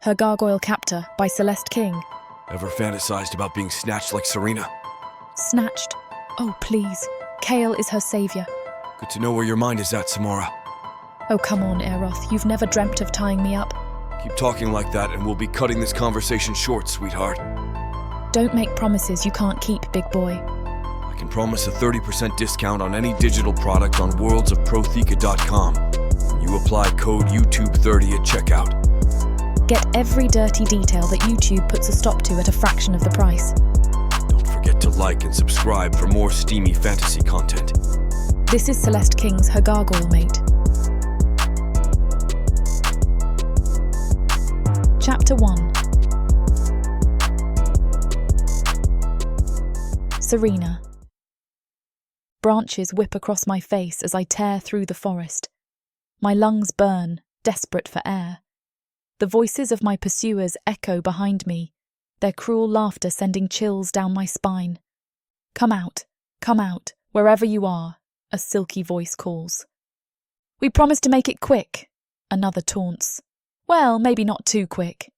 Her Gargoyle Captor by Celeste King. Ever fantasized about being snatched like Serena? Snatched? Oh, please. Kael is her savior. Good to know where your mind is at, Samora. Oh, come on, Aeroth. You've never dreamt of tying me up. Keep talking like that and we'll be cutting this conversation short, sweetheart. Don't make promises you can't keep, big boy. I can promise a 30% discount on any digital product on worldsofprotheka.com. You apply code YouTube30 at checkout. Get every dirty detail that YouTube puts a stop to at a fraction of the price. Don't forget to like and subscribe for more steamy fantasy content. This is Celeste King's Her Gargoyle Mate. Chapter 1. Serena. Branches whip across my face as I tear through the forest. My lungs burn, desperate for air. The voices of my pursuers echo behind me, their cruel laughter sending chills down my spine. Come out, wherever you are, a silky voice calls. We promise to make it quick, another taunts. Well, maybe not too quick.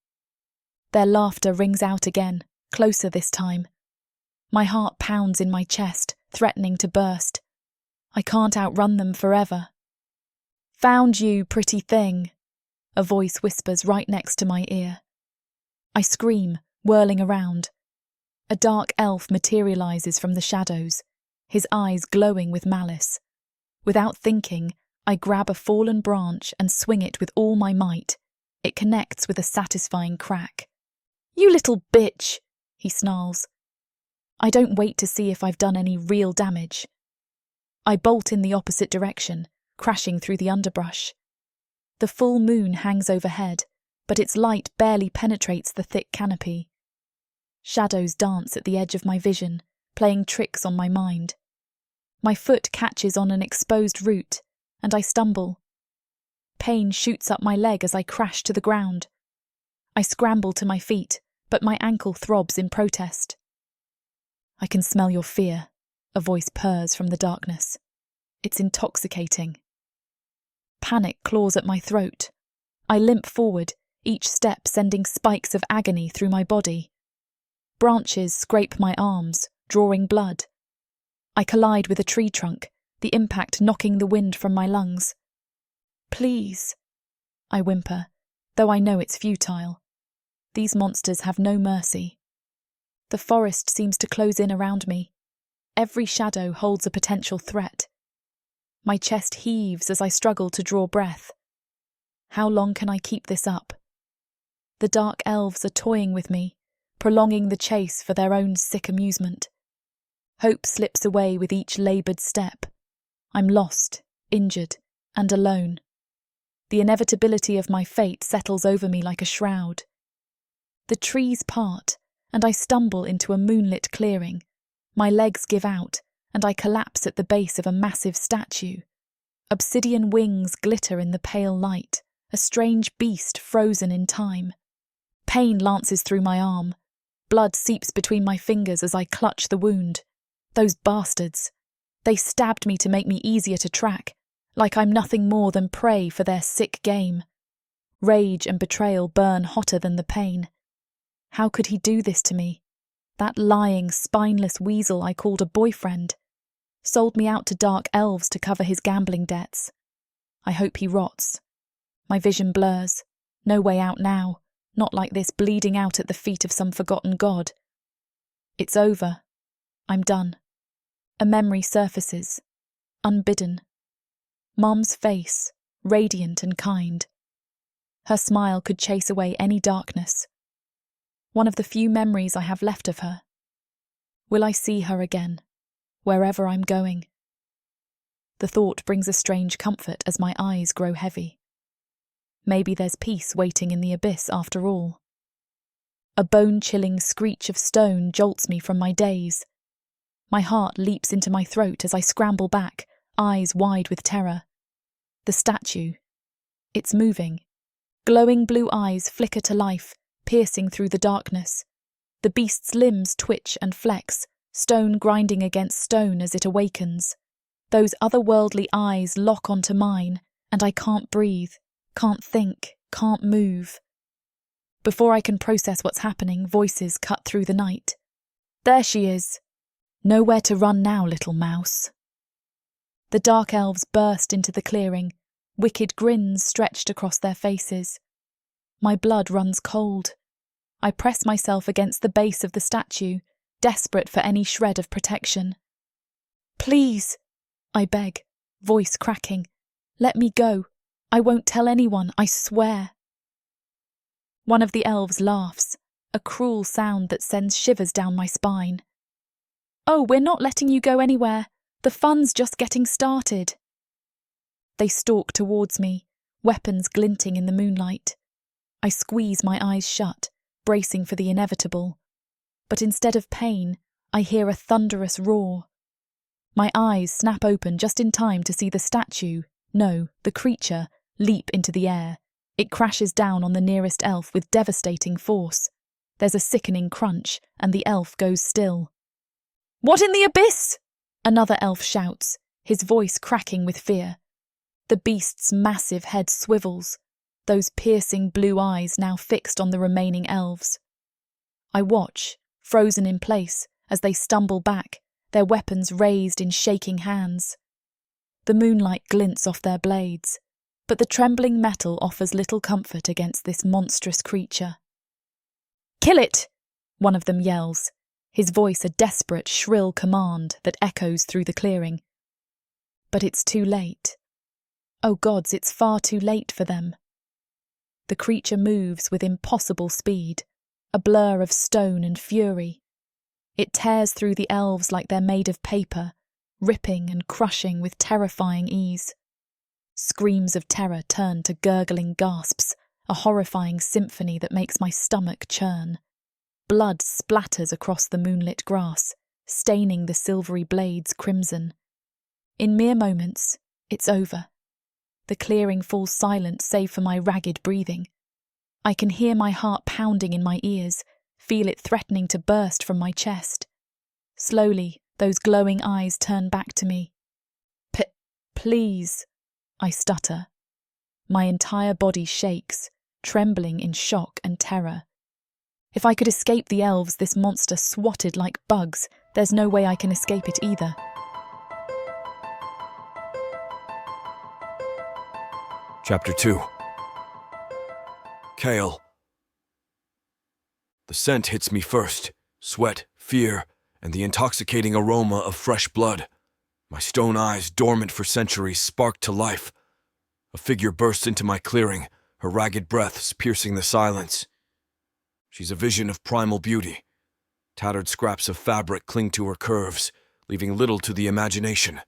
Their laughter rings out again, closer this time. My heart pounds in my chest, threatening to burst. I can't outrun them forever. Found you, pretty thing, a voice whispers right next to my ear. I scream, whirling around. A dark elf materializes from the shadows, his eyes glowing with malice. Without thinking, I grab a fallen branch and swing it with all my might. It connects with a satisfying crack. You little bitch, he snarls. I don't wait to see if I've done any real damage. I bolt in the opposite direction, crashing through the underbrush. The full moon hangs overhead, but its light barely penetrates the thick canopy. Shadows dance at the edge of my vision, playing tricks on my mind. My foot catches on an exposed root, and I stumble. Pain shoots up my leg as I crash to the ground. I scramble to my feet, but my ankle throbs in protest. I can smell your fear, a voice purrs from the darkness. It's intoxicating. Panic claws at my throat. I limp forward, each step sending spikes of agony through my body. Branches scrape my arms, drawing blood. I collide with a tree trunk, the impact knocking the wind from my lungs. Please, I whimper, though I know it's futile. These monsters have no mercy. The forest seems to close in around me. Every shadow holds a potential threat. My chest heaves as I struggle to draw breath. How long can I keep this up? The dark elves are toying with me, prolonging the chase for their own sick amusement. Hope slips away with each laboured step. I'm lost, injured, and alone. The inevitability of my fate settles over me like a shroud. The trees part, and I stumble into a moonlit clearing. My legs give out, and I collapse at the base of a massive statue. Obsidian wings glitter in the pale light, a strange beast frozen in time. Pain lances through my arm. Blood seeps between my fingers as I clutch the wound. Those bastards. They stabbed me to make me easier to track, like I'm nothing more than prey for their sick game. Rage and betrayal burn hotter than the pain. How could he do this to me? That lying, spineless weasel I called a boyfriend. Sold me out to dark elves to cover his gambling debts. I hope he rots. My vision blurs. No way out now. Not like this, bleeding out at the feet of some forgotten god. It's over. I'm done. A memory surfaces. Unbidden. Mum's face, radiant and kind. Her smile could chase away any darkness. One of the few memories I have left of her. Will I see her again, wherever I'm going? The thought brings a strange comfort as my eyes grow heavy. Maybe there's peace waiting in the abyss after all. A bone-chilling screech of stone jolts me from my daze. My heart leaps into my throat as I scramble back, eyes wide with terror. The statue. It's moving. Glowing blue eyes flicker to life, piercing through the darkness. The beast's limbs twitch and flex, stone grinding against stone as it awakens. Those otherworldly eyes lock onto mine, and I can't breathe, can't think, can't move. Before I can process what's happening, voices cut through the night. There she is. Nowhere to run now, little mouse. The dark elves burst into the clearing, wicked grins stretched across their faces. My blood runs cold. I press myself against the base of the statue, desperate for any shred of protection. Please, I beg, voice cracking. Let me go. I won't tell anyone, I swear. One of the elves laughs, a cruel sound that sends shivers down my spine. Oh, we're not letting you go anywhere. The fun's just getting started. They stalk towards me, weapons glinting in the moonlight. I squeeze my eyes shut, bracing for the inevitable. But instead of pain, I hear a thunderous roar. My eyes snap open just in time to see the statue, no, the creature, leap into the air. It crashes down on the nearest elf with devastating force. There's a sickening crunch, and the elf goes still. What in the abyss? Another elf shouts, his voice cracking with fear. The beast's massive head swivels, those piercing blue eyes now fixed on the remaining elves. I watch, frozen in place, as they stumble back, their weapons raised in shaking hands. The moonlight glints off their blades, but the trembling metal offers little comfort against this monstrous creature. Kill it! One of them yells, his voice a desperate, shrill command that echoes through the clearing. But it's too late. Oh gods, it's far too late for them. The creature moves with impossible speed, a blur of stone and fury. It tears through the elves like they're made of paper, ripping and crushing with terrifying ease. Screams of terror turn to gurgling gasps, a horrifying symphony that makes my stomach churn. Blood splatters across the moonlit grass, staining the silvery blades crimson. In mere moments, it's over. The clearing falls silent save for my ragged breathing. I can hear my heart pounding in my ears, feel it threatening to burst from my chest. Slowly, those glowing eyes turn back to me. Please, I stutter. My entire body shakes, trembling in shock and terror. If I could escape the elves this monster swatted like bugs, there's no way I can escape it either. Chapter 2. Kael. The scent hits me first, sweat, fear, and the intoxicating aroma of fresh blood. My stone eyes, dormant for centuries, spark to life. A figure bursts into my clearing, her ragged breaths piercing the silence. She's a vision of primal beauty. Tattered scraps of fabric cling to her curves, leaving little to the imagination.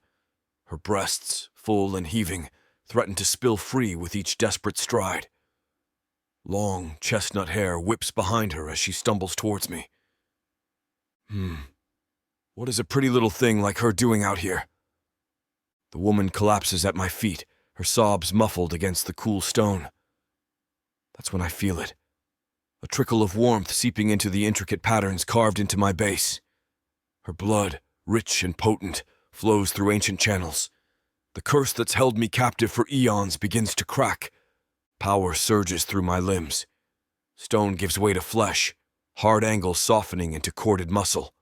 Her breasts, full and heaving, threaten to spill free with each desperate stride. Long, chestnut hair whips behind her as she stumbles towards me. What is a pretty little thing like her doing out here? The woman collapses at my feet, her sobs muffled against the cool stone. That's when I feel it. A trickle of warmth seeping into the intricate patterns carved into my base. Her blood, rich and potent, flows through ancient channels. The curse that's held me captive for eons begins to crack. Power surges through my limbs. Stone gives way to flesh, hard angles softening into corded muscle.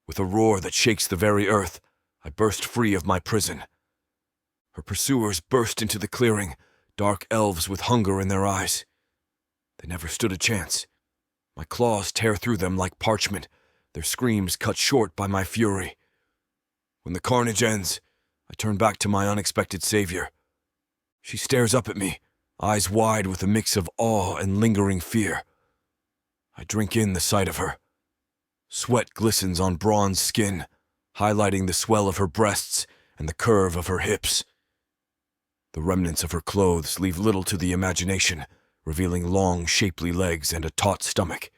With a roar that shakes the very earth, I burst free of my prison. Her pursuers burst into the clearing, dark elves with hunger in their eyes. They never stood a chance. My claws tear through them like parchment, their screams cut short by my fury. When the carnage ends, I turn back to my unexpected savior. She stares up at me, eyes wide with a mix of awe and lingering fear. I drink in the sight of her. Sweat glistens on bronze skin, highlighting the swell of her breasts and the curve of her hips. The remnants of her clothes leave little to the imagination, revealing long, shapely legs and a taut stomach.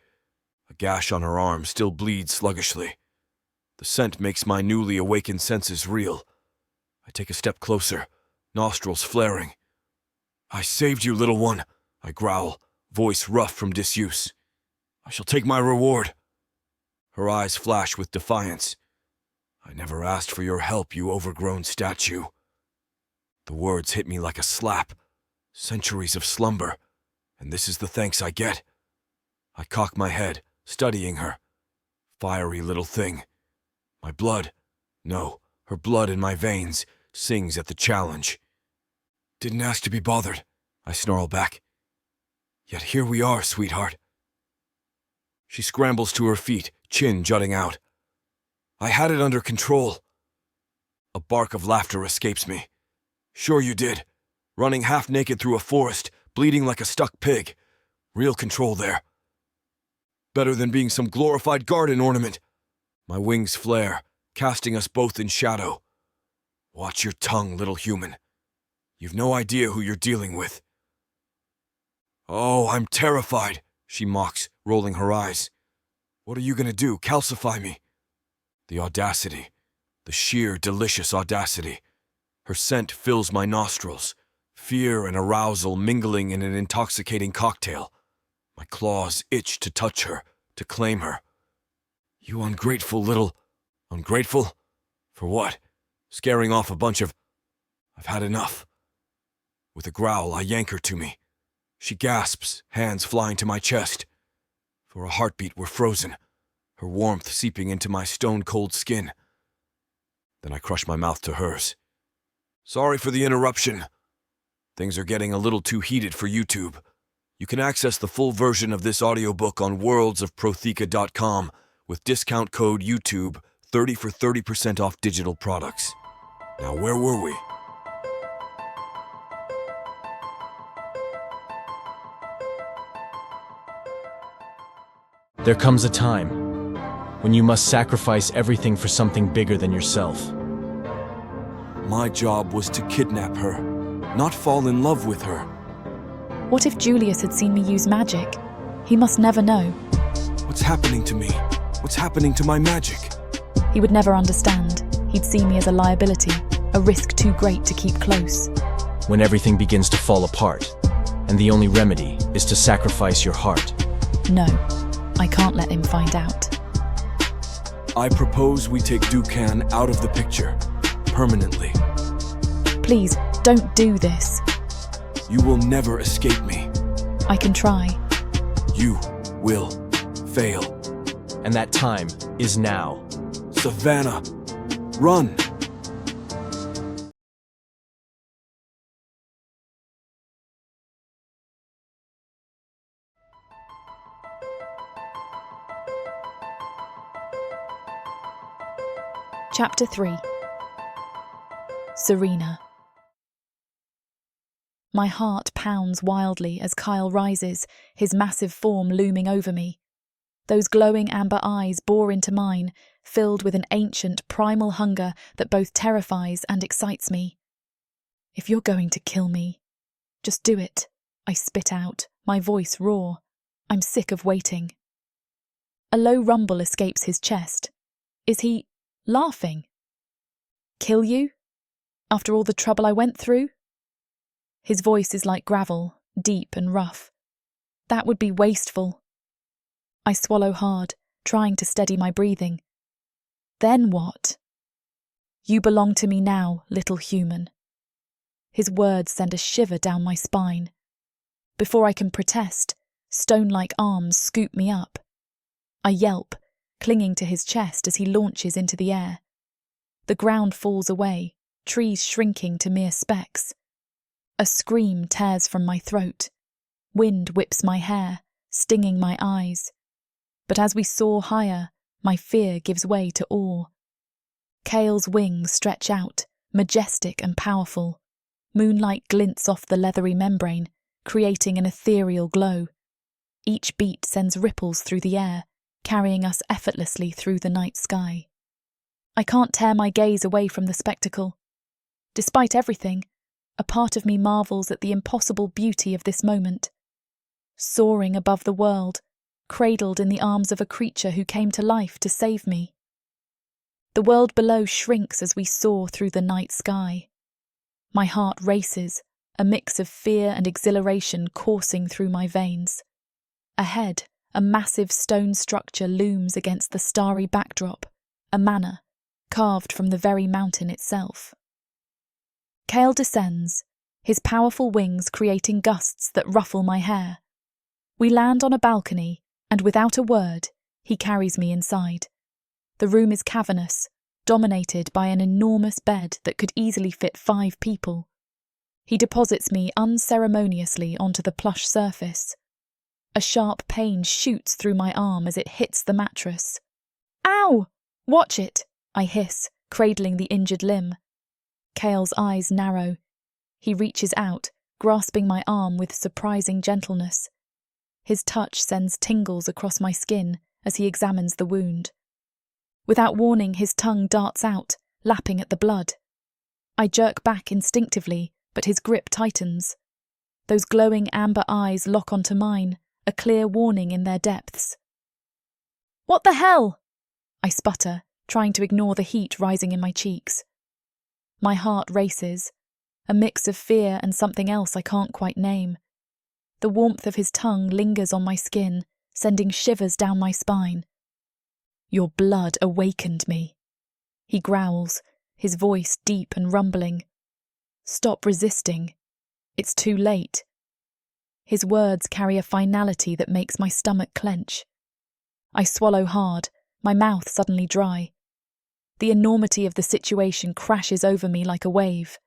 A gash on her arm still bleeds sluggishly. The scent makes my newly awakened senses reel. I take a step closer, nostrils flaring. I saved you, little one, I growl, voice rough from disuse. I shall take my reward. Her eyes flash with defiance. I never asked for your help, you overgrown statue. The words hit me like a slap. Centuries of slumber, and this is the thanks I get. I cock my head, studying her. Fiery little thing. My blood, no, her blood in my veins, sings at the challenge. Didn't ask to be bothered, I snarl back. Yet here we are, sweetheart. She scrambles to her feet, chin jutting out. I had it under control. A bark of laughter escapes me. Sure you did. Running half naked through a forest, bleeding like a stuck pig. Real control there. Better than being some glorified garden ornament. My wings flare, casting us both in shadow. Watch your tongue, little human. You've no idea who you're dealing with. Oh, I'm terrified, she mocks, rolling her eyes. What are you gonna do, calcify me? The audacity, the sheer delicious audacity. Her scent fills my nostrils, fear and arousal mingling in an intoxicating cocktail. My claws itch to touch her, to claim her. You ungrateful little... Ungrateful? For what? Scaring off a bunch of... I've had enough. With a growl, I yank her to me. She gasps, hands flying to my chest. For a heartbeat, we're frozen, her warmth seeping into my stone-cold skin. Then I crush my mouth to hers. Sorry for the interruption. Things are getting a little too heated for YouTube. You can access the full version of this audiobook on worldsofprotheka.com with discount code YouTube 30 for 30% off digital products. Now where were we? There comes a time when you must sacrifice everything for something bigger than yourself. My job was to kidnap her, not fall in love with her. What if Julius had seen me use magic? He must never know. What's happening to me? What's happening to my magic? He would never understand. He'd see me as a liability, a risk too great to keep close. When everything begins to fall apart, and the only remedy is to sacrifice your heart. No, I can't let him find out. I propose we take Dukan out of the picture, permanently. Please, don't do this. You will never escape me. I can try. You will fail. And that time is now. Savannah, run! Chapter 3. Serena. My heart pounds wildly as Kael rises, his massive form looming over me. Those glowing amber eyes bore into mine, filled with an ancient, primal hunger that both terrifies and excites me. If you're going to kill me, just do it, I spit out, my voice raw. I'm sick of waiting. A low rumble escapes his chest. Is he laughing? Kill you? After all the trouble I went through? His voice is like gravel, deep and rough. That would be wasteful. I swallow hard, trying to steady my breathing. Then what? You belong to me now, little human. His words send a shiver down my spine. Before I can protest, stone-like arms scoop me up. I yelp, clinging to his chest as he launches into the air. The ground falls away, trees shrinking to mere specks. A scream tears from my throat. Wind whips my hair, stinging my eyes. But as we soar higher, my fear gives way to awe. Kael's wings stretch out, majestic and powerful. Moonlight glints off the leathery membrane, creating an ethereal glow. Each beat sends ripples through the air, carrying us effortlessly through the night sky. I can't tear my gaze away from the spectacle. Despite everything, a part of me marvels at the impossible beauty of this moment. Soaring above the world, cradled in the arms of a creature who came to life to save me. The world below shrinks as we soar through the night sky. My heart races, a mix of fear and exhilaration coursing through my veins. Ahead, a massive stone structure looms against the starry backdrop, a manor, carved from the very mountain itself. Kael descends, his powerful wings creating gusts that ruffle my hair. We land on a balcony, and without a word, he carries me inside. The room is cavernous, dominated by an enormous bed that could easily fit 5 people. He deposits me unceremoniously onto the plush surface. A sharp pain shoots through my arm as it hits the mattress. "Ow! Watch it!" I hiss, cradling the injured limb. Kael's eyes narrow. He reaches out, grasping my arm with surprising gentleness. His touch sends tingles across my skin as he examines the wound. Without warning, his tongue darts out, lapping at the blood. I jerk back instinctively, but his grip tightens. Those glowing amber eyes lock onto mine, a clear warning in their depths. "What the hell?" I sputter, trying to ignore the heat rising in my cheeks. My heart races, a mix of fear and something else I can't quite name. The warmth of his tongue lingers on my skin, sending shivers down my spine. "Your blood awakened me," he growls, his voice deep and rumbling. "Stop resisting. It's too late." His words carry a finality that makes my stomach clench. I swallow hard, my mouth suddenly dry. The enormity of the situation crashes over me like a wave.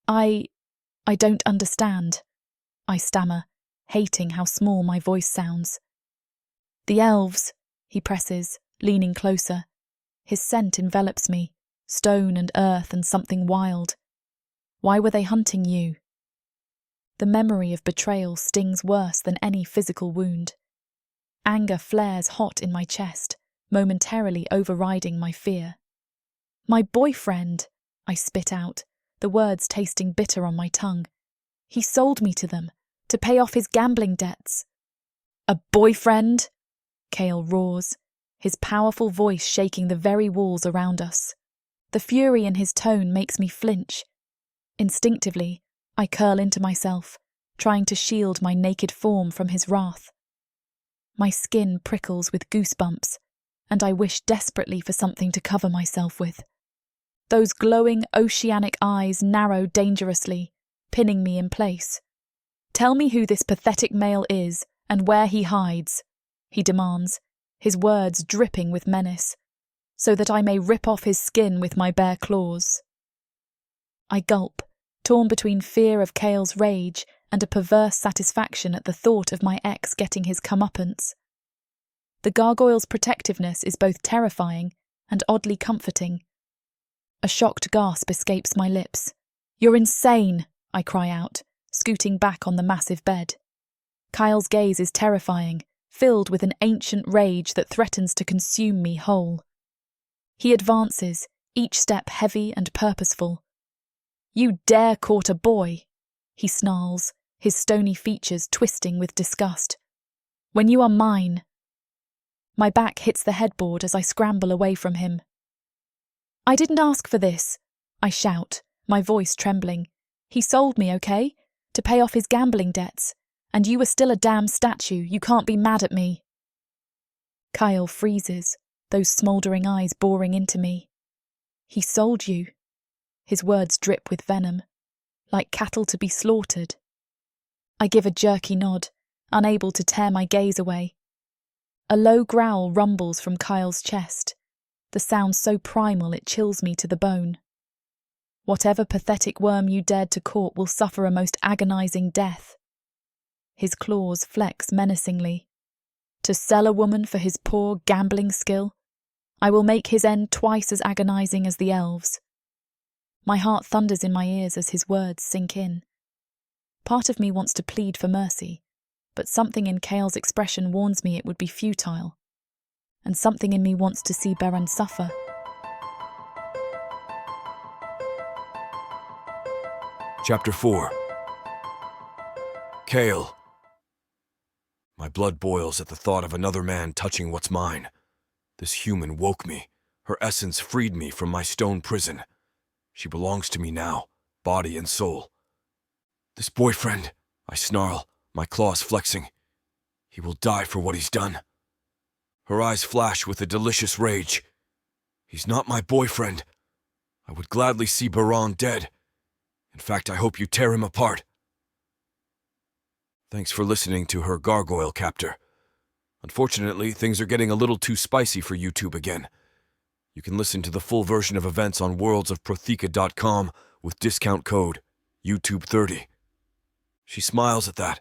I don't understand," I stammer, hating how small my voice sounds. "The elves," he presses, leaning closer. His scent envelops me, stone and earth and something wild. "Why were they hunting you?" The memory of betrayal stings worse than any physical wound. Anger flares hot in my chest, momentarily overriding my fear. "My boyfriend," I spit out, the words tasting bitter on my tongue. "He sold me to them, to pay off his gambling debts." "A boyfriend?" Kael roars, his powerful voice shaking the very walls around us. The fury in his tone makes me flinch. Instinctively, I curl into myself, trying to shield my naked form from his wrath. My skin prickles with goosebumps, and I wish desperately for something to cover myself with. Those glowing oceanic eyes narrow dangerously, pinning me in place. "Tell me who this pathetic male is and where he hides," he demands, his words dripping with menace, "so that I may rip off his skin with my bare claws." I gulp, torn between fear of Kael's rage and a perverse satisfaction at the thought of my ex getting his comeuppance. The gargoyle's protectiveness is both terrifying and oddly comforting. A shocked gasp escapes my lips. "You're insane," I cry out, scooting back on the massive bed. Kael's gaze is terrifying, filled with an ancient rage that threatens to consume me whole. He advances, each step heavy and purposeful. "You dare court a boy," he snarls, his stony features twisting with disgust. "When you are mine." My back hits the headboard as I scramble away from him. "I didn't ask for this," I shout, my voice trembling. "He sold me, okay? To pay off his gambling debts. And you were still a damn statue. You can't be mad at me." Kael freezes, those smouldering eyes boring into me. "He sold you." His words drip with venom, like cattle to be slaughtered. I give a jerky nod, unable to tear my gaze away. A low growl rumbles from Kael's chest, the sound so primal it chills me to the bone. "Whatever pathetic worm you dared to court will suffer a most agonizing death." His claws flex menacingly. "To sell a woman for his poor gambling skill? I will make his end twice as agonizing as the elves." My heart thunders in my ears as his words sink in. Part of me wants to plead for mercy, but something in Kael's expression warns me it would be futile. And something in me wants to see Beren suffer. Chapter 4. Kael. My blood boils at the thought of another man touching what's mine. This human woke me. Her essence freed me from my stone prison. She belongs to me now, body and soul. "This boyfriend," I snarl, my claws flexing. "He will die for what he's done." Her eyes flash with a delicious rage. "He's not my boyfriend. I would gladly see Beren dead. In fact, I hope you tear him apart." Thanks for listening to her Gargoyle, Captor. Unfortunately, things are getting a little too spicy for YouTube again. You can listen to the full version of events on worldsofprotheka.com with discount code YouTube30. She smiles at that,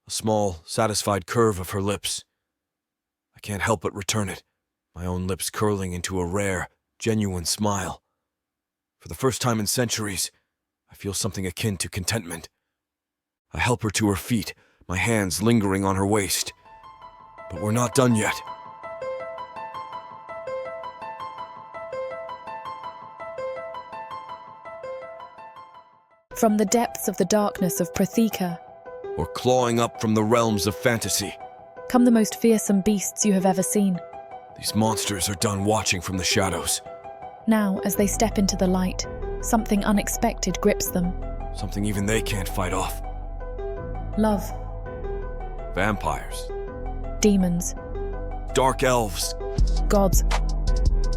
a small, satisfied curve of her lips. I can't help but return it, my own lips curling into a rare, genuine smile. For the first time in centuries, I feel something akin to contentment. I help her to her feet, my hands lingering on her waist. But we're not done yet. From the depths of the darkness of Protheka, We're clawing up from the realms of fantasy. come the most fearsome beasts you have ever seen. These monsters are done watching from the shadows. Now, as they step into the light, something unexpected grips them. Something even they can't fight off. Love, Vampires, demons, dark elves, gods.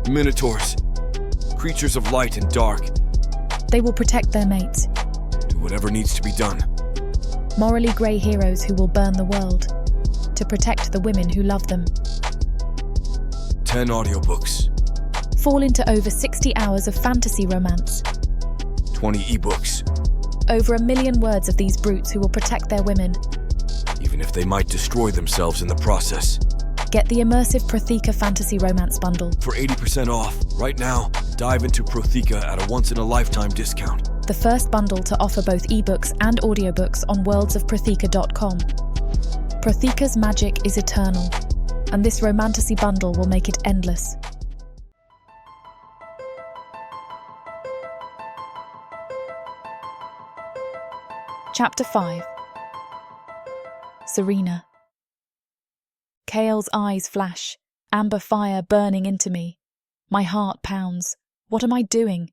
minotaurs, creatures of light and dark. They will protect their mates. Do whatever needs to be done. Morally grey heroes who will burn the world to protect the women who love them. 10 audiobooks, Fall into over 60 hours of fantasy romance. 20 ebooks, Over 1 million words of these brutes who will protect their women. even if they might destroy themselves in the process. Get the immersive Protheka fantasy romance bundle. For 80% off, right now, dive into Protheka at a once-in-a-lifetime discount. The first bundle to offer both ebooks and audiobooks on worldsofprotheka.com. Protheka's magic is eternal, and this romantasy bundle will make it endless. Chapter 5. Serena. Kael's eyes flash, amber fire burning into me. My heart pounds. What am I doing?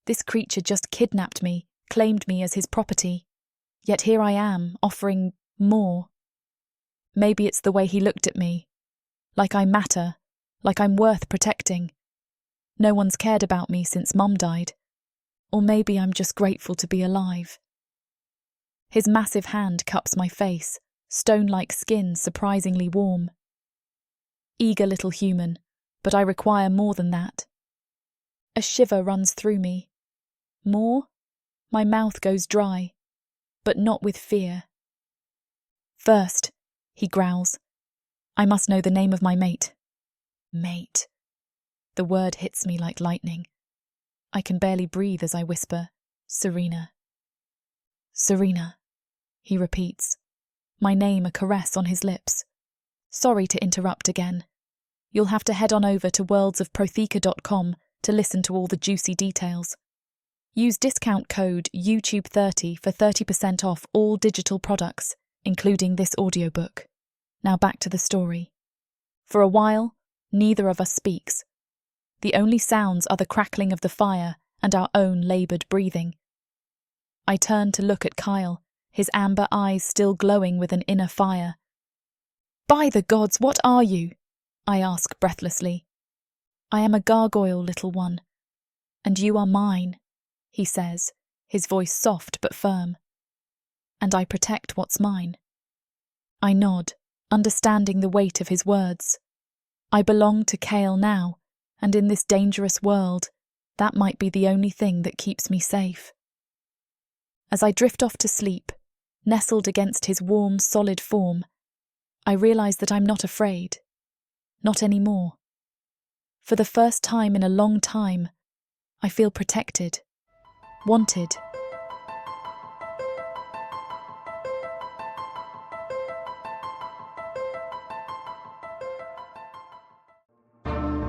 This creature just kidnapped me, claimed me as his property. Yet here I am, offering more. Maybe it's the way he looked at me. Like I matter, like I'm worth protecting. No one's cared about me since Mum died. Or maybe I'm just grateful to be alive. His massive hand cups my face, stone-like skin surprisingly warm. Eager little human, but I require more than that. A shiver runs through me. More? My mouth goes dry, but not with fear. First, he growls, I must know the name of my mate. Mate. The word hits me like lightning. I can barely breathe as I whisper, Serena. Serena, he repeats, my name a caress on his lips. Sorry to interrupt again. You'll have to head on over to worldsofprotheka.com to listen to all the juicy details. Use discount code YouTube30 for 30% off all digital products, including this audiobook. Now back to the story. For a while, neither of us speaks. The only sounds are the crackling of the fire and our own laboured breathing. I turn to look at Kael, his amber eyes still glowing with an inner fire. By the gods, what are you? I ask breathlessly. I am a gargoyle, little one. And you are mine, he says, his voice soft but firm. And I protect what's mine. I nod, understanding the weight of his words. I belong to Kael now, and in this dangerous world, that might be the only thing that keeps me safe. As I drift off to sleep, nestled against his warm, solid form, I realise that I'm not afraid. Not anymore. For the first time in a long time, I feel protected, wanted.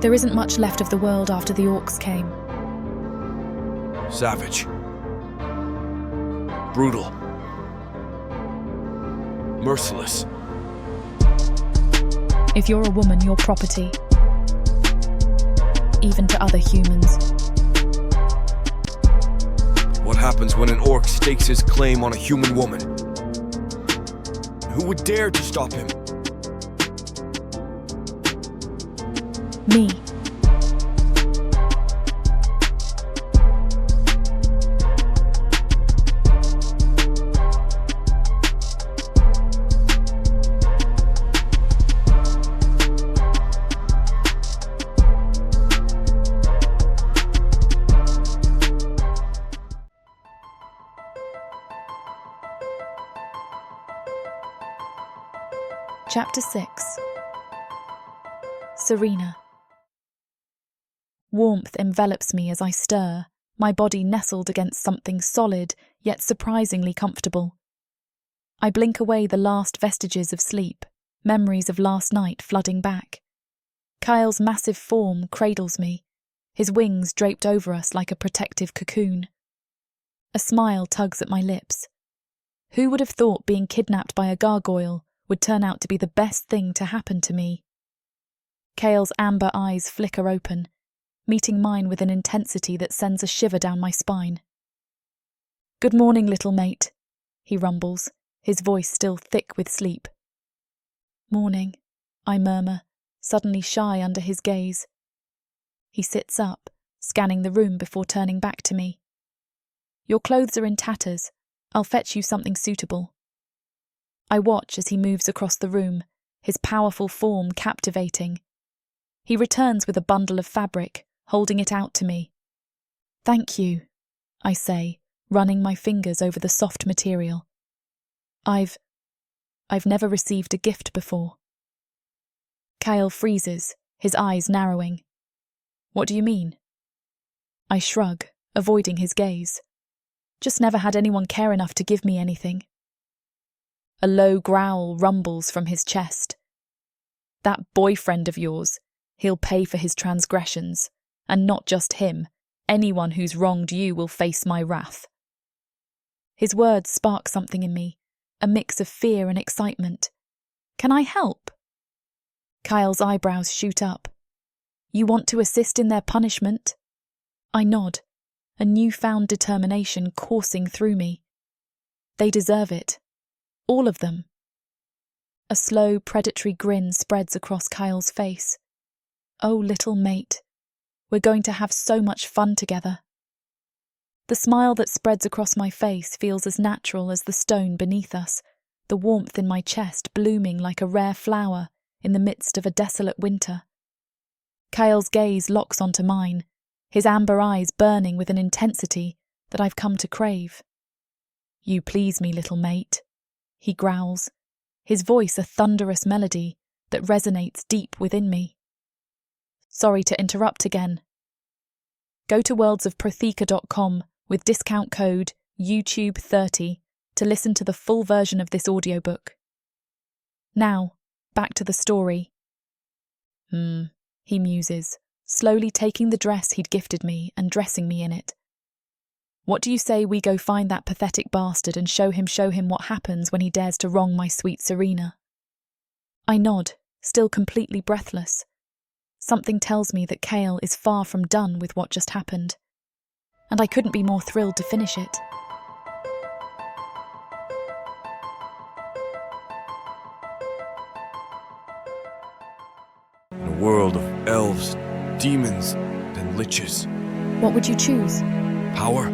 There isn't much left of the world after the orcs came. Savage. Brutal. Merciless. If you're a woman, you're property. Even to other humans. What happens when an orc stakes his claim on a human woman? Who would dare to stop him? Me. Chapter 6. Serena. Warmth envelops me as I stir, my body nestled against something solid, yet surprisingly comfortable. I blink away the last vestiges of sleep, memories of last night flooding back. Kael's massive form cradles me, his wings draped over us like a protective cocoon. A smile tugs at my lips. Who would have thought being kidnapped by a gargoyle would turn out to be the best thing to happen to me? Kael's amber eyes flicker open, meeting mine with an intensity that sends a shiver down my spine. "Good morning, little mate," he rumbles, his voice still thick with sleep. "Morning," I murmur, suddenly shy under his gaze. He sits up, scanning the room before turning back to me. "Your clothes are in tatters. I'll fetch you something suitable." I watch as he moves across the room, his powerful form captivating. He returns with a bundle of fabric, holding it out to me. "Thank you," I say, running my fingers over the soft material. I've never received a gift before." Kael freezes, his eyes narrowing. "What do you mean?" I shrug, avoiding his gaze. "Just never had anyone care enough to give me anything." A low growl rumbles from his chest. "That boyfriend of yours, he'll pay for his transgressions. And not just him. Anyone who's wronged you will face my wrath." His words spark something in me, a mix of fear and excitement. Can I help? Kael's eyebrows shoot up. "You want to assist in their punishment?" I nod, a newfound determination coursing through me. They deserve it. All of them. A slow, predatory grin spreads across Kael's face. "Oh, little mate, we're going to have so much fun together." The smile that spreads across my face feels as natural as the stone beneath us, the warmth in my chest blooming like a rare flower in the midst of a desolate winter. Kael's gaze locks onto mine, his amber eyes burning with an intensity that I've come to crave. "You please me, little mate," he growls, his voice a thunderous melody that resonates deep within me. Sorry to interrupt again. Go to worldsofprotheka.com with discount code YouTube30 to listen to the full version of this audiobook. Now, back to the story. He muses, slowly taking the dress he'd gifted me and dressing me in it. "What do you say we go find that pathetic bastard and show him what happens when he dares to wrong my sweet Serena?" I nod, still completely breathless. Something tells me that Kael is far from done with what just happened, and I couldn't be more thrilled to finish it. In a world of elves, demons, and liches. What would you choose? Power?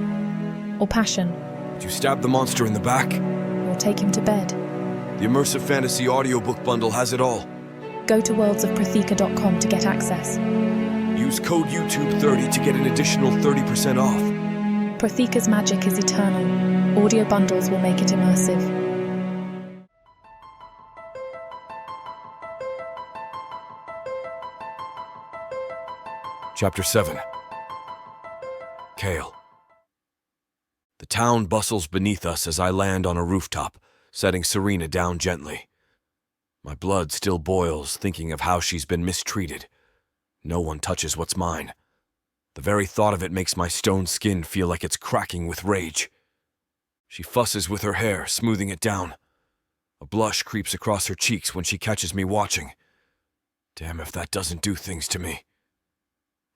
Or passion? Would you stab the monster in the back? Or take him to bed? The immersive fantasy audiobook bundle has it all. Go to worldsofprotheka.com to get access. Use code YouTube30 to get an additional 30% off. Protheka's magic is eternal. Audio bundles will make it immersive. Chapter 7. Kael. The town bustles beneath us as I land on a rooftop, setting Serena down gently. My blood still boils thinking of how she's been mistreated. No one touches what's mine. The very thought of it makes my stone skin feel like it's cracking with rage. She fusses with her hair, smoothing it down. A blush creeps across her cheeks when she catches me watching. Damn if that doesn't do things to me.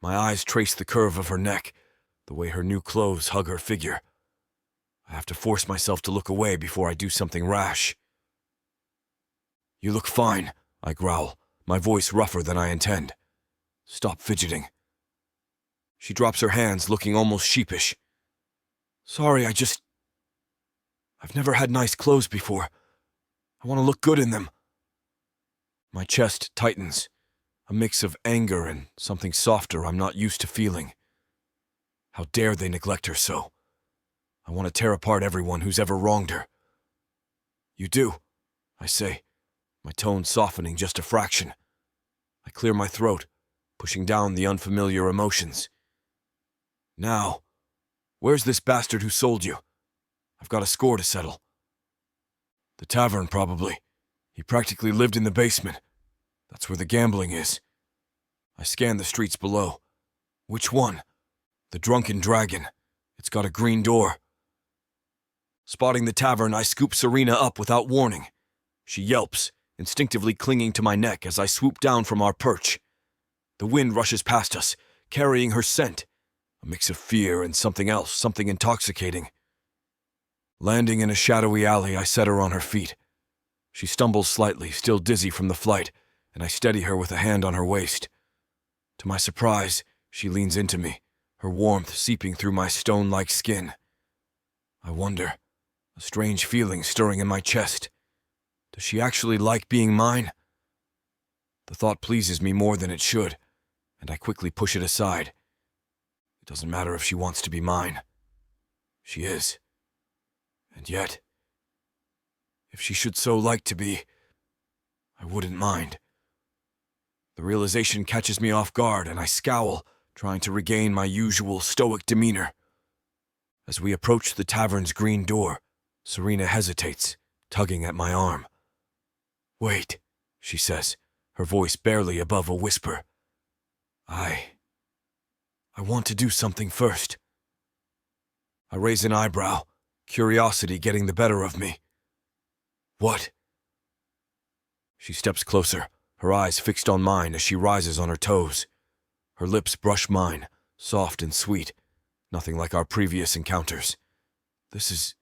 My eyes trace the curve of her neck, the way her new clothes hug her figure. I have to force myself to look away before I do something rash. "You look fine," I growl, my voice rougher than I intend. "Stop fidgeting." She drops her hands, looking almost sheepish. "Sorry, I've never had nice clothes before. I want to look good in them." My chest tightens, a mix of anger and something softer I'm not used to feeling. How dare they neglect her so? I want to tear apart everyone who's ever wronged her. "You do," I say, my tone softening just a fraction. I clear my throat, pushing down the unfamiliar emotions. Now, where's this bastard who sold you? I've got a score to settle. The tavern, probably. He practically lived in the basement. That's where the gambling is. I scan the streets below. Which one? The Drunken Dragon. It's got a green door. Spotting the tavern, I scoop Serena up without warning. She yelps, instinctively clinging to my neck as I swoop down from our perch. The wind rushes past us, carrying her scent, a mix of fear and something else, something intoxicating. Landing in a shadowy alley, I set her on her feet. She stumbles slightly, still dizzy from the flight, and I steady her with a hand on her waist. To my surprise, she leans into me, her warmth seeping through my stone-like skin. I wonder, a strange feeling stirring in my chest. Does she actually like being mine? The thought pleases me more than it should, and I quickly push it aside. It doesn't matter if she wants to be mine. She is. And yet, if she should so like to be, I wouldn't mind. The realization catches me off guard, and I scowl, trying to regain my usual stoic demeanor. As we approach the tavern's green door, Serena hesitates, tugging at my arm. "Wait," she says, her voice barely above a whisper. I want to do something first." I raise an eyebrow, curiosity getting the better of me. "What?" She steps closer, her eyes fixed on mine as she rises on her toes. Her lips brush mine, soft and sweet, nothing like our previous encounters. This is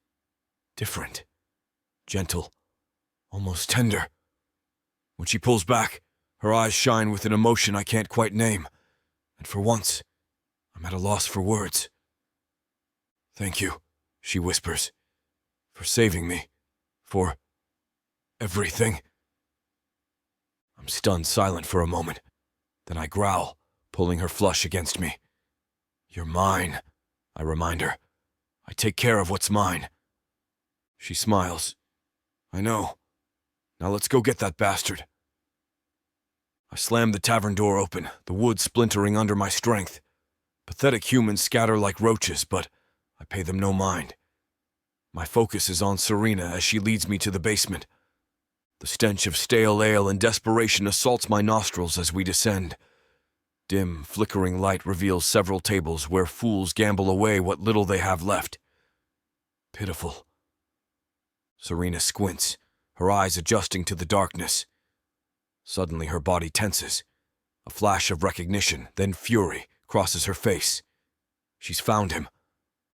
different, gentle, almost tender. When she pulls back, her eyes shine with an emotion I can't quite name, and for once, I'm at a loss for words. "Thank you," she whispers, "for saving me, for everything." I'm stunned silent for a moment. Then I growl, pulling her flush against me. "You're mine," I remind her. "I take care of what's mine." She smiles. "I know. Now let's go get that bastard." I slam the tavern door open, the wood splintering under my strength. Pathetic humans scatter like roaches, but I pay them no mind. My focus is on Serena as she leads me to the basement. The stench of stale ale and desperation assaults my nostrils as we descend. Dim, flickering light reveals several tables where fools gamble away what little they have left. Pitiful. Serena squints, her eyes adjusting to the darkness. Suddenly her body tenses. A flash of recognition, then fury, crosses her face. She's found him.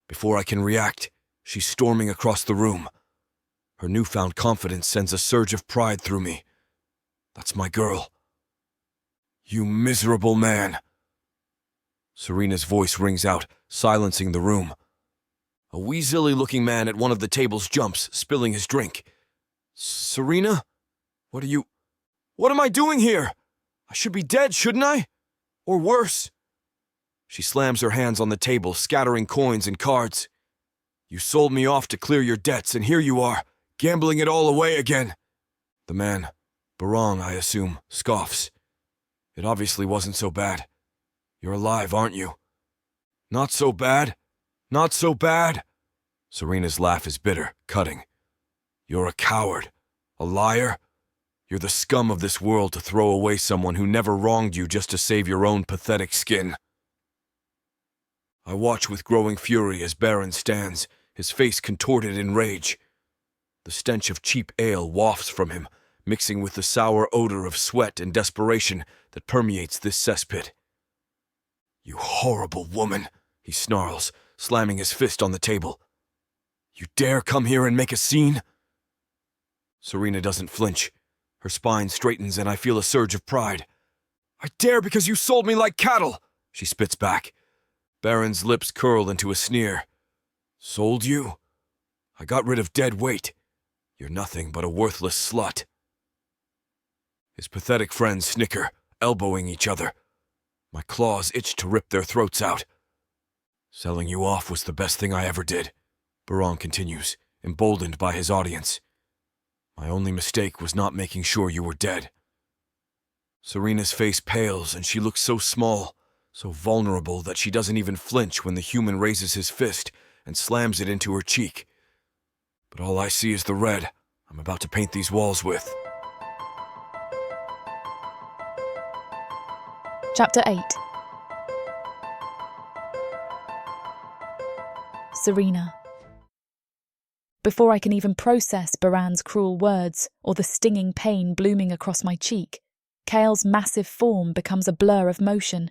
Before I can react, she's storming across the room. Her newfound confidence sends a surge of pride through me. That's my girl. "You miserable man!" Serena's voice rings out, silencing the room. A weaselly-looking man at one of the tables jumps, spilling his drink. "Serena? What am I doing here? I should be dead, shouldn't I? Or worse." She slams her hands on the table, scattering coins and cards. "You sold me off to clear your debts, and here you are, gambling it all away again." The man, Barong, I assume, scoffs. "It obviously wasn't so bad. You're alive, aren't you?" "Not so bad. Not so bad." Serena's laugh is bitter, cutting. "You're a coward, a liar. You're the scum of this world to throw away someone who never wronged you just to save your own pathetic skin." I watch with growing fury as Baron stands, his face contorted in rage. The stench of cheap ale wafts from him, mixing with the sour odor of sweat and desperation that permeates this cesspit. "You horrible woman," he snarls, slamming his fist on the table. "You dare come here and make a scene?" Serena doesn't flinch. Her spine straightens and I feel a surge of pride. "I dare because you sold me like cattle," she spits back. Baron's lips curl into a sneer. "Sold you? I got rid of dead weight. You're nothing but a worthless slut." His pathetic friends snicker, elbowing each other. My claws itch to rip their throats out. "Selling you off was the best thing I ever did," Barong continues, emboldened by his audience. My only mistake was not making sure you were dead. Serena's face pales, and she looks so small, so vulnerable that she doesn't even flinch when the human raises his fist and slams it into her cheek. But all I see is the red I'm about to paint these walls with. Chapter 8. Serena. Before I can even process Baran's cruel words or the stinging pain blooming across my cheek, Kael's massive form becomes a blur of motion.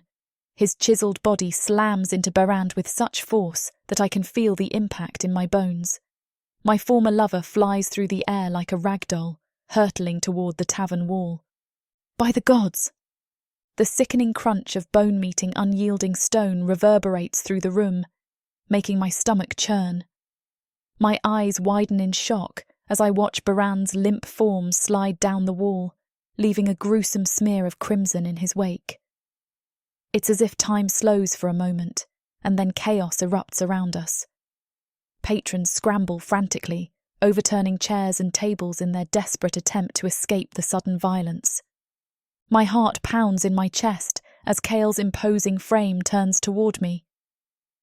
His chiseled body slams into Baran with such force that I can feel the impact in my bones. My former lover flies through the air like a rag doll, hurtling toward the tavern wall. By the gods! The sickening crunch of bone-meeting unyielding stone reverberates through the room, making my stomach churn. My eyes widen in shock as I watch Baran's limp form slide down the wall, leaving a gruesome smear of crimson in his wake. It's as if time slows for a moment, and then chaos erupts around us. Patrons scramble frantically, overturning chairs and tables in their desperate attempt to escape the sudden violence. My heart pounds in my chest as Kael's imposing frame turns toward me.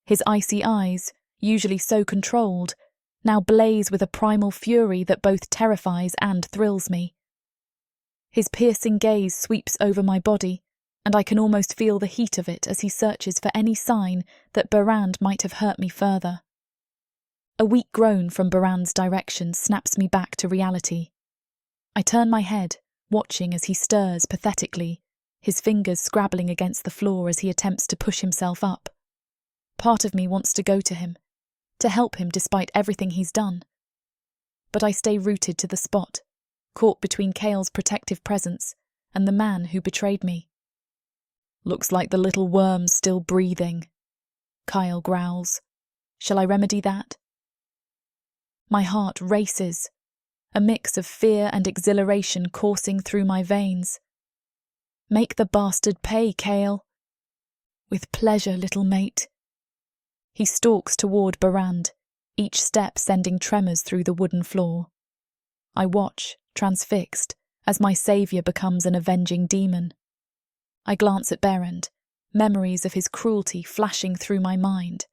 His icy eyes, usually so controlled, now blaze with a primal fury that both terrifies and thrills me. His piercing gaze sweeps over my body, and I can almost feel the heat of it as he searches for any sign that Baran might have hurt me further. A weak groan from Baran's direction snaps me back to reality. I turn my head, watching as he stirs pathetically, his fingers scrabbling against the floor as he attempts to push himself up. Part of me wants to go to him, to help him despite everything he's done. But I stay rooted to the spot, caught between Kael's protective presence and the man who betrayed me. "Looks like the little worm's still breathing," Kael growls. "Shall I remedy that?" My heart races, a mix of fear and exhilaration coursing through my veins. "Make the bastard pay, Kael." "With pleasure, little mate." He stalks toward Baran, each step sending tremors through the wooden floor. I watch, transfixed, as my saviour becomes an avenging demon. I glance at Berend, memories of his cruelty flashing through my mind.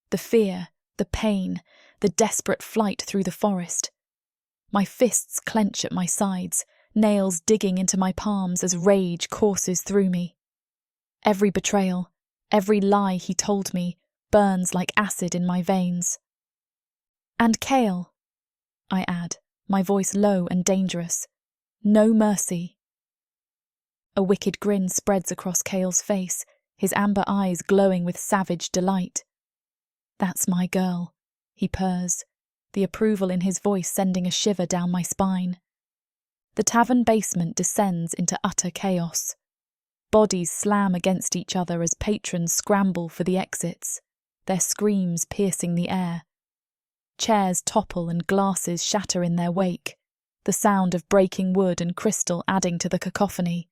The fear, the pain, the desperate flight through the forest. My fists clench at my sides, nails digging into my palms as rage courses through me. Every betrayal, every lie he told me, burns like acid in my veins. "And Kael," I add, my voice low and dangerous. "No mercy." A wicked grin spreads across Kael's face, his amber eyes glowing with savage delight. "That's my girl," he purrs, the approval in his voice sending a shiver down my spine. The tavern basement descends into utter chaos. Bodies slam against each other as patrons scramble for the exits, their screams piercing the air. Chairs topple and glasses shatter in their wake, the sound of breaking wood and crystal adding to the cacophony.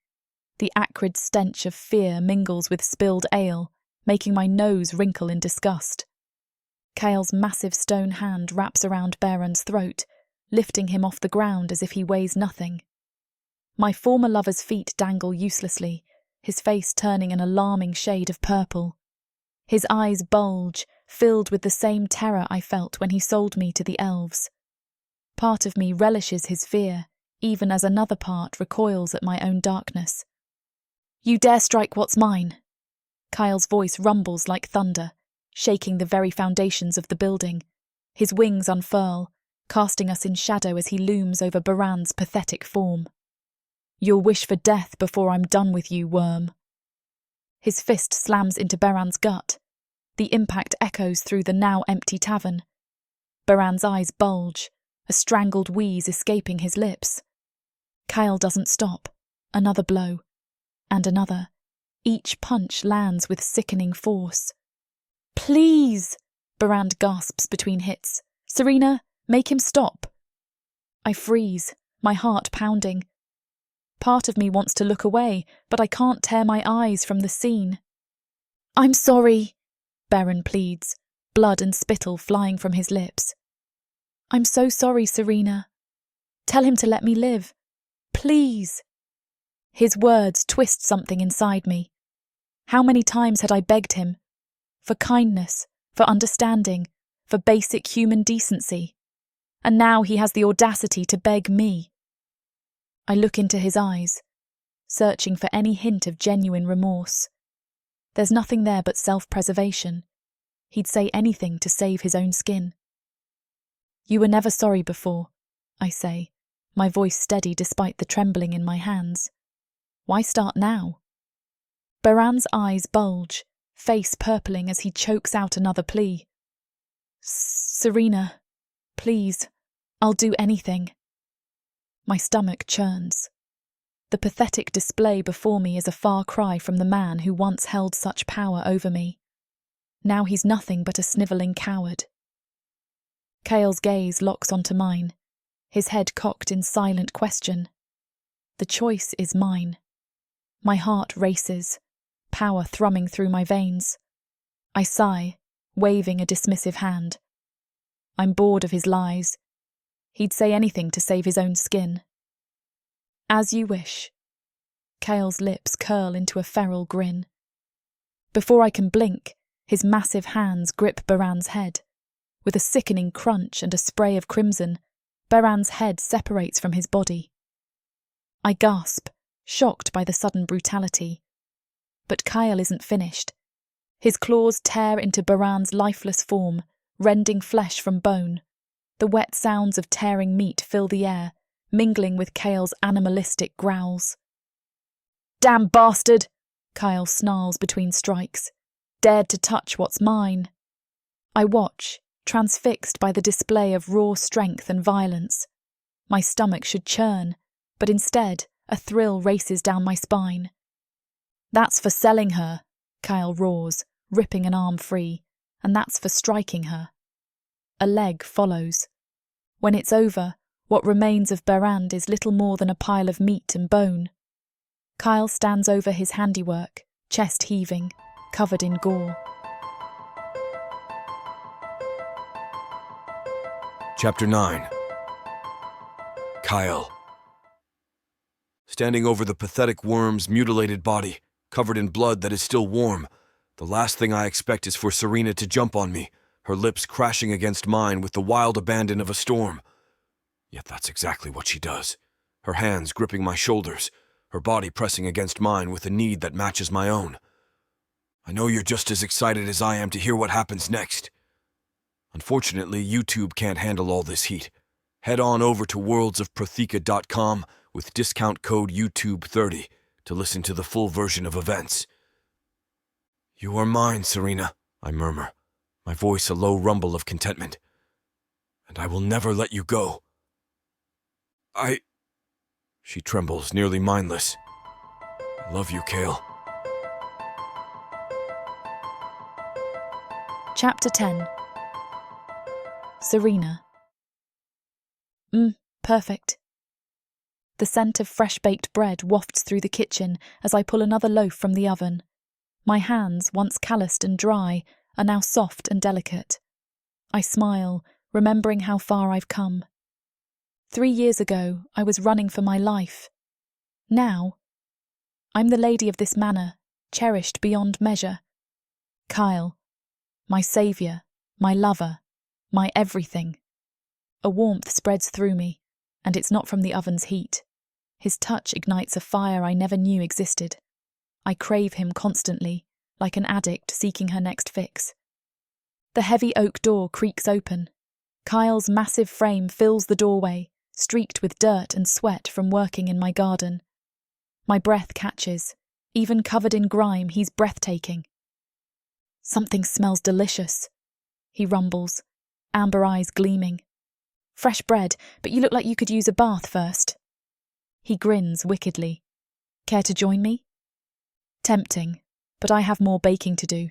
The acrid stench of fear mingles with spilled ale, making my nose wrinkle in disgust. Kael's massive stone hand wraps around Baran's throat, lifting him off the ground as if he weighs nothing. My former lover's feet dangle uselessly, his face turning an alarming shade of purple. His eyes bulge, filled with the same terror I felt when he sold me to the elves. Part of me relishes his fear, even as another part recoils at my own darkness. "You dare strike what's mine!" Kael's voice rumbles like thunder, shaking the very foundations of the building. His wings unfurl, casting us in shadow as he looms over Baran's pathetic form. "You'll wish for death before I'm done with you, worm." His fist slams into Baran's gut. The impact echoes through the now empty tavern. Baran's eyes bulge, a strangled wheeze escaping his lips. Kael doesn't stop. Another blow. And another. Each punch lands with sickening force. "Please!" Baran gasps between hits. "Serena, make him stop." I freeze, my heart pounding. Part of me wants to look away, but I can't tear my eyes from the scene. "I'm sorry," Baran pleads, blood and spittle flying from his lips. "I'm so sorry, Serena." Tell him to let me live. Please. His words twist something inside me. How many times had I begged him? For kindness, for understanding, for basic human decency. And now he has the audacity to beg me. I look into his eyes, searching for any hint of genuine remorse. There's nothing there but self-preservation. He'd say anything to save his own skin. You were never sorry before, I say, my voice steady despite the trembling in my hands. Why start now? Baran's eyes bulge, face purpling as he chokes out another plea. Serena, please, I'll do anything. My stomach churns. The pathetic display before me is a far cry from the man who once held such power over me. Now he's nothing but a snivelling coward. Kael's gaze locks onto mine, his head cocked in silent question. The choice is mine. My heart races, power thrumming through my veins. I sigh, waving a dismissive hand. I'm bored of his lies. He'd say anything to save his own skin. As you wish. Kael's lips curl into a feral grin. Before I can blink, his massive hands grip Baran's head. With a sickening crunch and a spray of crimson, Baran's head separates from his body. I gasp, shocked by the sudden brutality. But Kael isn't finished. His claws tear into Baran's lifeless form, rending flesh from bone. The wet sounds of tearing meat fill the air, mingling with Kael's animalistic growls. Damn bastard! Kael snarls between strikes. Dared to touch what's mine. I watch, transfixed by the display of raw strength and violence. My stomach should churn, but instead, a thrill races down my spine. That's for selling her, Kael roars, ripping an arm free, and that's for striking her. A leg follows. When it's over, what remains of Baran is little more than a pile of meat and bone. Kael stands over his handiwork, chest heaving, covered in gore. Chapter 9. Kael. Standing over the pathetic worm's mutilated body, covered in blood that is still warm, the last thing I expect is for Serena to jump on me, her lips crashing against mine with the wild abandon of a storm. Yet that's exactly what she does, her hands gripping my shoulders, her body pressing against mine with a need that matches my own. I know you're just as excited as I am to hear what happens next. Unfortunately, YouTube can't handle all this heat. Head on over to worldsofprotheka.com with discount code YouTube30 to listen to the full version of events. You are mine, Serena, I murmur, my voice a low rumble of contentment. And I will never let you go. She trembles, nearly mindless. I love you, Kael. Chapter 10. Serena. Perfect. The scent of fresh-baked bread wafts through the kitchen as I pull another loaf from the oven. My hands, once calloused and dry, are now soft and delicate. I smile, remembering how far I've come. 3 years ago, I was running for my life. Now, I'm the lady of this manor, cherished beyond measure. Kael, my saviour, my lover, my everything. A warmth spreads through me, and it's not from the oven's heat. His touch ignites a fire I never knew existed. I crave him constantly, like an addict seeking her next fix. The heavy oak door creaks open. Kael's massive frame fills the doorway, streaked with dirt and sweat from working in my garden. My breath catches. Even covered in grime, he's breathtaking. Something smells delicious, he rumbles, amber eyes gleaming. Fresh bread, but you look like you could use a bath first. He grins wickedly. Care to join me? Tempting, but I have more baking to do.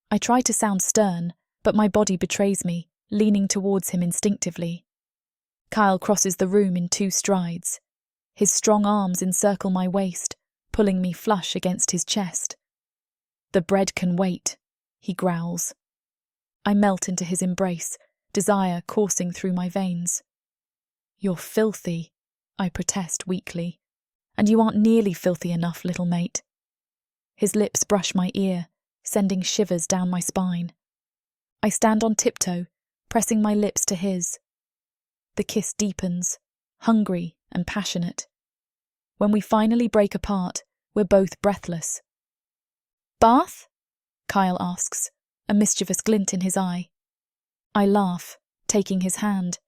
I try to sound stern, but my body betrays me, leaning towards him instinctively. Kael crosses the room in 2 strides. His strong arms encircle my waist, pulling me flush against his chest. The bread can wait, he growls. I melt into his embrace, desire coursing through my veins. You're filthy, I protest weakly. And you aren't nearly filthy enough, little mate. His lips brush my ear, sending shivers down my spine. I stand on tiptoe, pressing my lips to his. The kiss deepens, hungry and passionate. When we finally break apart, we're both breathless. Bath? Kael asks, a mischievous glint in his eye. I laugh, taking his hand.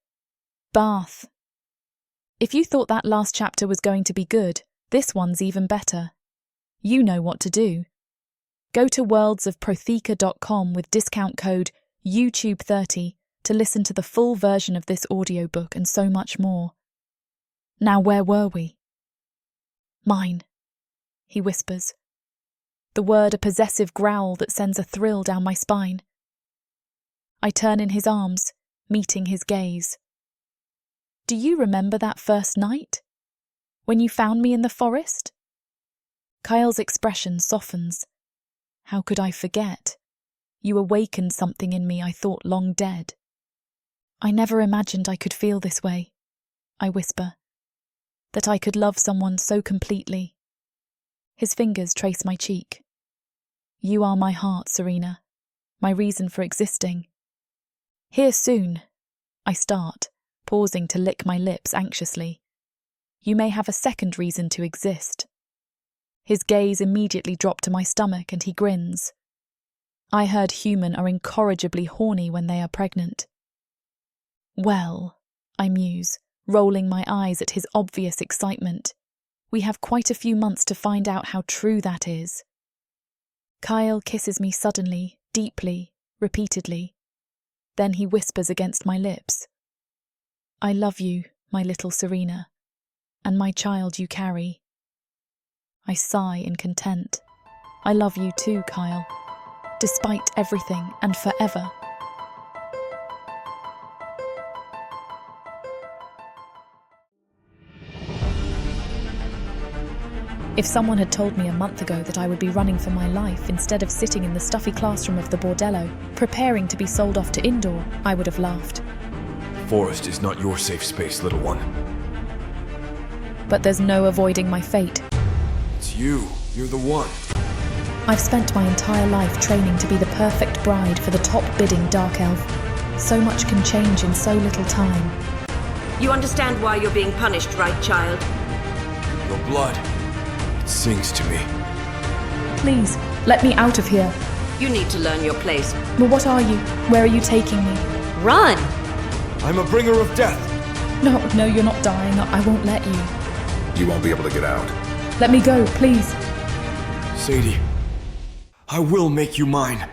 Bath. If you thought that last chapter was going to be good, this one's even better. You know what to do. Go to worldsofprotheka.com with discount code YouTube30 to listen to the full version of this audiobook and so much more. Now where were we? Mine, he whispers. The word a possessive growl that sends a thrill down my spine. I turn in his arms, meeting his gaze. Do you remember that first night? When you found me in the forest? Kael's expression softens. How could I forget? You awakened something in me I thought long dead. I never imagined I could feel this way, I whisper. That I could love someone so completely. His fingers trace my cheek. You are my heart, Serena, my reason for existing. Here soon, I start, pausing to lick my lips anxiously. You may have a second reason to exist. His gaze immediately dropped to my stomach and he grins. I heard human are incorrigibly horny when they are pregnant. Well, I muse, rolling my eyes at his obvious excitement. We have quite a few months to find out how true that is. Kael kisses me suddenly, deeply, repeatedly. Then he whispers against my lips. I love you, my little Serena, and my child you carry. I sigh in content. I love you too, Kael, despite everything and forever. If someone had told me a month ago that I would be running for my life instead of sitting in the stuffy classroom of the bordello, preparing to be sold off to indoor, I would have laughed. The forest is not your safe space, little one. But there's no avoiding my fate. It's you. You're the one. I've spent my entire life training to be the perfect bride for the top-bidding dark elf. So much can change in so little time. You understand why you're being punished, right, child? Your blood. It sings to me. Please, let me out of here. You need to learn your place. But what are you? Where are you taking me? Run! I'm a bringer of death. No, you're not dying. I won't let you. You won't be able to get out. Let me go, please. Sadie, I will make you mine.